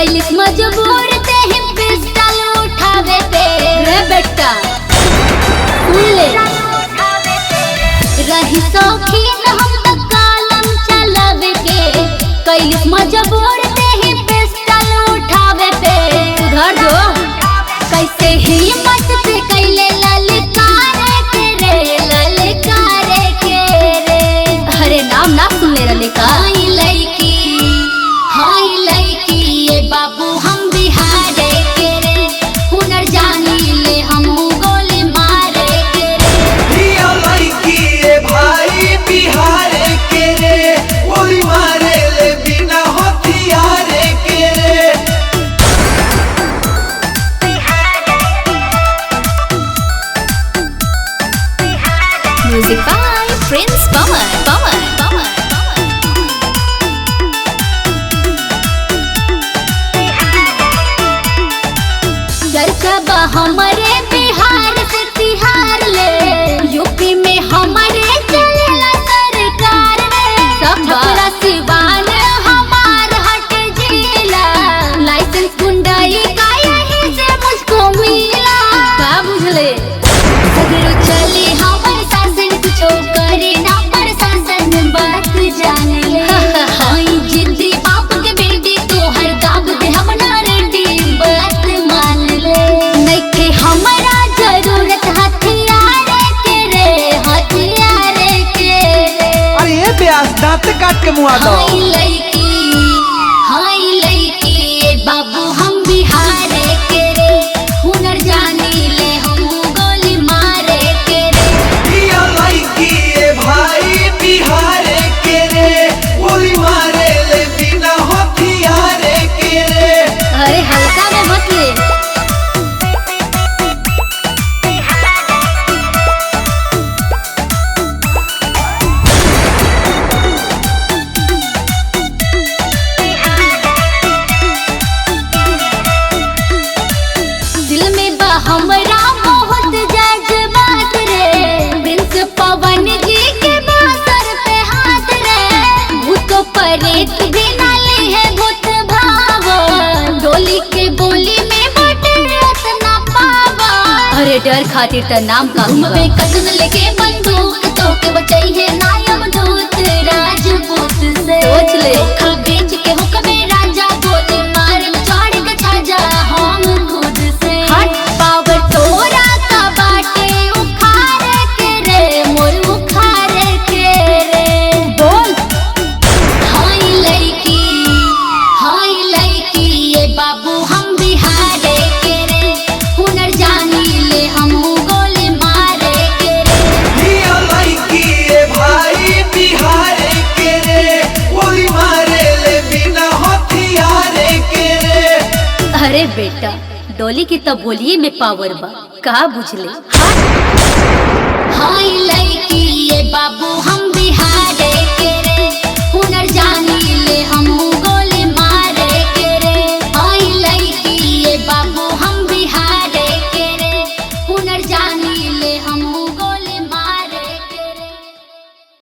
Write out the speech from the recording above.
कैलिस मजबूर ते ही पिस्टल उठावे पे रे बेटा ले रही शौकीन हम त कलम चलावे के कैलिस मजबूर ते ही पिस्टल उठावे पे उधर जो कैसे हिम्मत से कैले ललकारे के रे अरे नाम ना सुन ले रले का हाय लड़की ये बाबू हम बिहारे के रे हुनर जानी ले हम गोली मारे के रे ये लड़की ये भाई बिहारे के रे गोली मारे ले बिना हथियारे के रे। म्यूजिक बाय प्रिंस पवन चर्चा हमारे बिहार से तिहार ले यूपी में हमारे चलेला सरकार रे सबरा सिवान हमार हट जिला लाइसेंस गुंडाई का यही से मुझको मिला का बुझले सगरो चले हमारे शासन कुछ करे ना प्रशासन बात जान ले हाय जिद्दी बाप के बेटी तो हर दाब दे हम ना रेडी बात मान ले नइखे हमरा जरूरत हथियारे के रे अरे ये ब्यास दांत काट के मुआ दो। हाय लड़की ये बाबू हम बिहारे के रे हुनर जानी ले हम गोली मारे के रे ये लड़की ये भाई बिहारे के रे गोली मारे ले बिना हथियारे के रे। अरे हल्का में मत ले दिल में बा हमरा बहुत जज्बात रे प्रिंस पवन जी के बासर पे हाथ रे भूत परेत भी ना ले है भूत भाव डोली के बोली में बटे रत्ना पावा अरे डर खातिर त नाम का घूमबे कदम लेके बंदूक तो के बचाई है नायम दूत राजपूत से सोच ले धोखा बेच के हुक्मे राजा गोली मार में चढ़ के छाजा हम खुद से हट पावर तोरा का बाटे उखाड़े के रे मोर उखाड़े के रे बोल हाय लड़की ये बाबू हम बिहारे के रे हुनर जानी ले हम गोली मारे के रे ये लड़की ये भाई बिहारे के रे गोली मारे ले बिना हथियारे के रे। अरे बेटा डोली की तो बोलिए में पावर बा का बुझले हाय लड़की ये बाबू हम